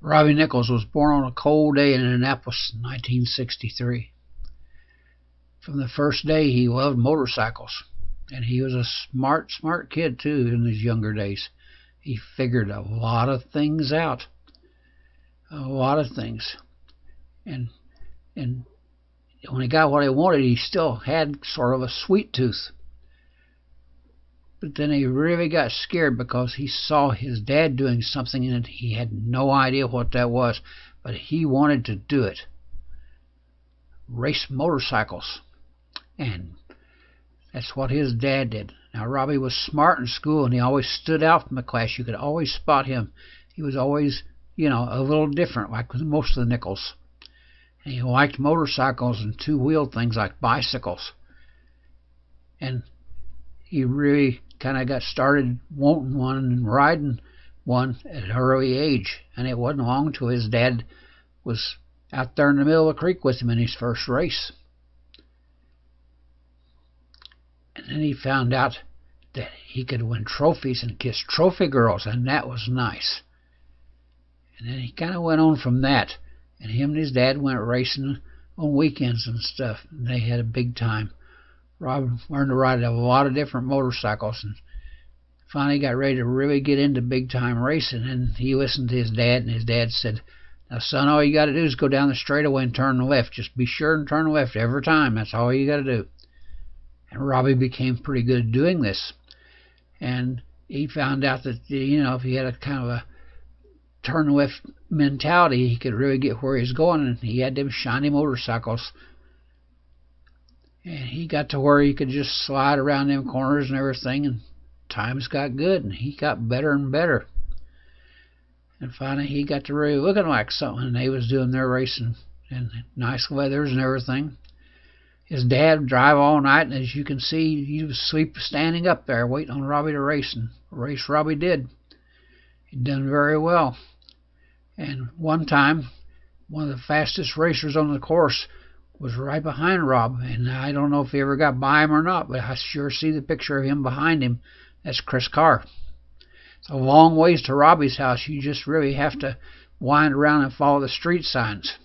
Robbie Nichols was born on a cold day in Indianapolis in 1963. From the first day, he loved motorcycles, and he was a smart kid, too, in his younger days. He figured a lot of things out, and when he got what he wanted, he still had sort of a sweet tooth. But then he really got scared because he saw his dad doing something and he had no idea what that was, but he wanted to do it. Race motorcycles. And that's what his dad did. Now, Robbie was smart in school and he always stood out from the class. You could always spot him. He was always, a little different, like with most of the Nichols. And he liked motorcycles and two-wheeled things like bicycles. And he really kind of got started wanting one and riding one at an early age. And it wasn't long till his dad was out there in the middle of the creek with him in his first race. And then he found out that he could win trophies and kiss trophy girls, and that was nice. And then he kind of went on from that. And him and his dad went racing on weekends and stuff. And they had a big time. Rob learned to ride a lot of different motorcycles and finally got ready to really get into big time racing. And he listened to his dad, and his dad said, "Now, son, all you got to do is go down the straightaway and turn left. Just be sure and turn left every time. That's all you got to do." And Robbie became pretty good at doing this. And he found out that, if he had a kind of a turn left mentality, he could really get where he's going. And he had them shiny motorcycles. And he got to where he could just slide around them corners and everything. And times got good. And he got better and better. And finally he got to really looking like something. And they was doing their racing in nice weathers and everything. His dad would drive all night, and as you can see, he was standing up there waiting on Robbie to race, and race Robbie did. He'd done very well. And one time, one of the fastest racers on the course was right behind Rob, and I don't know if he ever got by him or not, but I sure see the picture of him behind him. That's Chris Carr. It's a long ways to Robbie's house. You just really have to wind around and follow the street signs.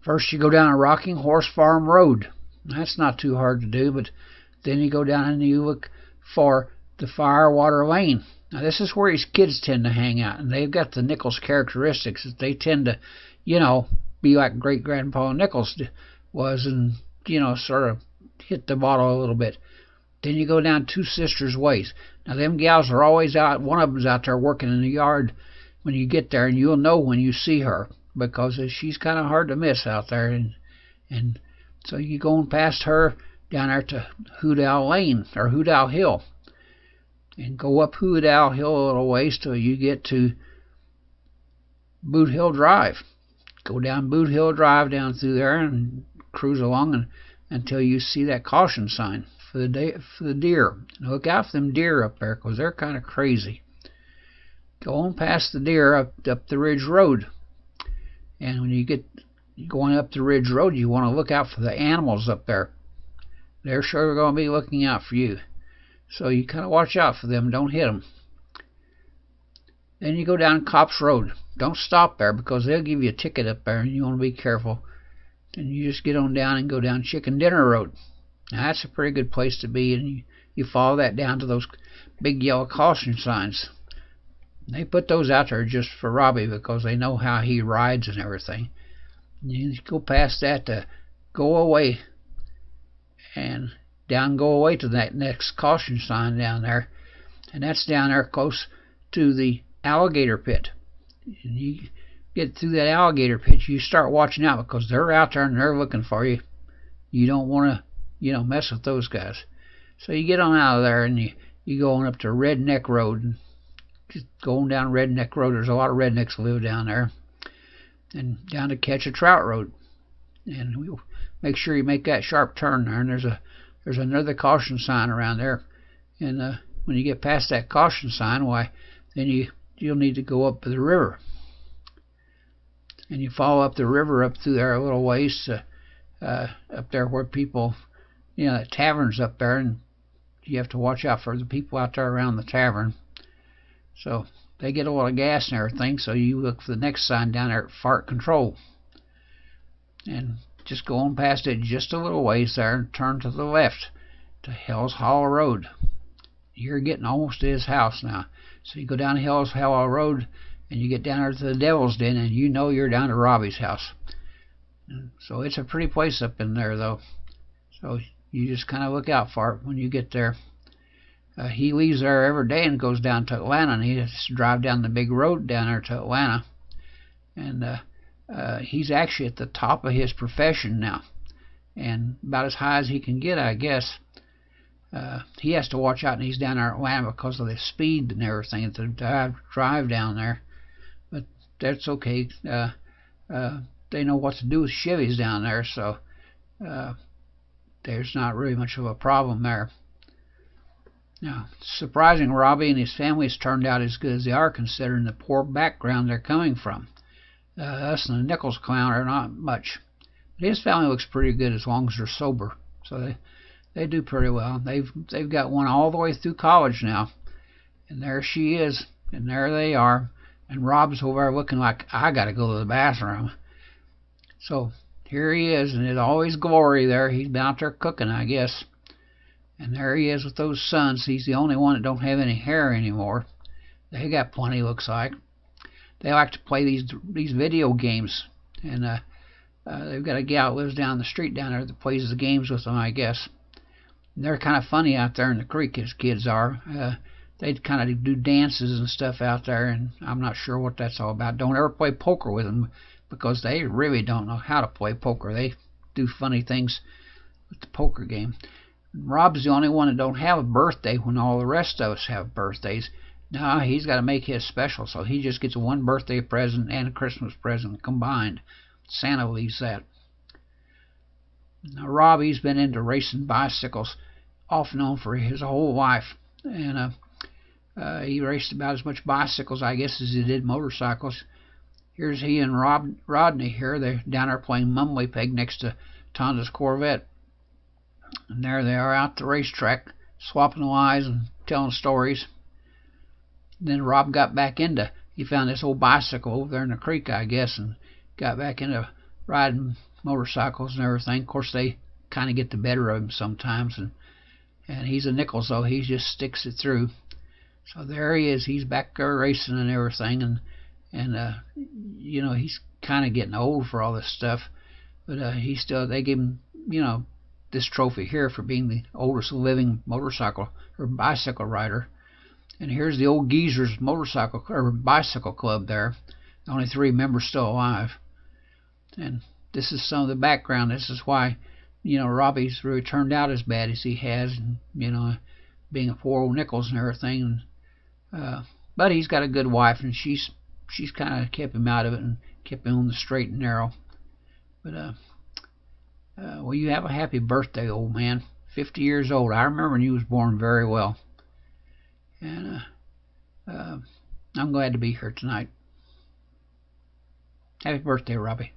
First, you go down a Rocking Horse Farm Road. That's not too hard to do, but then you go down and you look for the Firewater Lane. Now, this is where his kids tend to hang out, and they've got the Nichols characteristics. They tend to, be like Great-Grandpa Nichols was and, sort of hit the bottle a little bit. Then you go down Two Sisters Ways. Now, them gals are always out. One of them's out there working in the yard when you get there, and you'll know when you see her, because she's kind of hard to miss out there. And so you go past her down there to Hoodow Lane, or Hoodow Hill, and go up Hoodow Hill a little ways till you get to Boot Hill Drive. Go down Boot Hill Drive down through there and cruise along until you see that caution sign for the deer. And look out for them deer up there, because they're kind of crazy. Go on past the deer up the Ridge Road. And when you get going up the Ridge Road, you want to look out for the animals up there. They're sure going to be looking out for you. So you kind of watch out for them. Don't hit them. Then you go down Cops Road. Don't stop there, because they'll give you a ticket up there, and you want to be careful. And you just get on down and go down Chicken Dinner Road. Now, that's a pretty good place to be, and you follow that down to those big yellow caution signs. They put those out there just for Robbie, because they know how he rides and everything. And you go past that to Go Away, and go away to that next caution sign down there. And that's down there close to the alligator pit. And you get through that alligator pit, you start watching out, because they're out there and they're looking for you. You don't want to, mess with those guys. So you get on out of there, and you go on up to Redneck Road. And just going down Redneck Road, there's a lot of rednecks live down there. And down to Catch a Trout Road. And we'll make sure you make that sharp turn there. And there's another caution sign around there. And when you get past that caution sign, then you'll need to go up to the river. And you follow up the river up through there a little ways, up there where people, that tavern's up there, and you have to watch out for the people out there around the tavern. So they get a lot of gas and everything, so you look for the next sign down there at Fart Control. And just go on past it just a little ways there and turn to the left to Hell's Hollow Road. You're getting almost to his house now. So you go down Hell's Hollow Road and you get down there to the Devil's Den, and you know you're down to Robbie's house. And so it's a pretty place up in there, though. So you just kind of look out for it when you get there. He leaves there every day and goes down to Atlanta, and he has to drive down the big road down there to Atlanta. And he's actually at the top of his profession now, and about as high as he can get, I guess. He has to watch out, and he's down there in Atlanta because of the speed and everything to drive down there. But that's okay. They know what to do with Chevys down there, so there's not really much of a problem there. Now, surprising, Robbie and his family has turned out as good as they are, considering the poor background they're coming from. Us and the Nichols clown are not much. But his family looks pretty good as long as they're sober. So they do pretty well. They've got one all the way through college now. And there she is, and there they are. And Rob's over there looking like, I gotta go to the bathroom. So here he is, and it's always glory there. He's been out there cooking, I guess. And there he is with those sons. He's the only one that don't have any hair anymore. They got plenty, looks like. They like to play these video games, and they've got a gal that lives down the street down there that plays the games with them, I guess. And they're kind of funny out there in the creek, as kids are. They kind of do dances and stuff out there, and I'm not sure what that's all about. Don't ever play poker with them, because they really don't know how to play poker. They do funny things with the poker game. Rob's the only one that don't have a birthday when all the rest of us have birthdays. No, he's got to make his special, so he just gets one birthday present and a Christmas present combined. Santa leaves that. Now, Robbie's been into racing bicycles off and on for his whole life, and he raced about as much bicycles, I guess, as he did motorcycles. Here's he and Rodney here. They're down there playing Mumbly Peg next to Tonda's Corvette. And there they are out the racetrack, swapping lies and telling stories. Then Rob got back into, he found this old bicycle over there in the creek, I guess, and got back into riding motorcycles and everything. Of course, they kind of get the better of him sometimes, and he's a Nichols, though. He just sticks it through. So there he is. He's back there racing and everything, and you know, he's kind of getting old for all this stuff, but they gave him, you know, this trophy here for being the oldest living motorcycle or bicycle rider. And here's the old Geezer's motorcycle or bicycle club there. Only 3 members still alive. And this is some of the background. This is why, you know, Robbie's really turned out as bad as he has, and, you know, being a poor old Nichols and everything. But he's got a good wife, and she's kind of kept him out of it and kept him on the straight and narrow. But well, you have a happy birthday, old man. 50 years old. I remember when you was born very well. And I'm glad to be here tonight. Happy birthday, Robbie.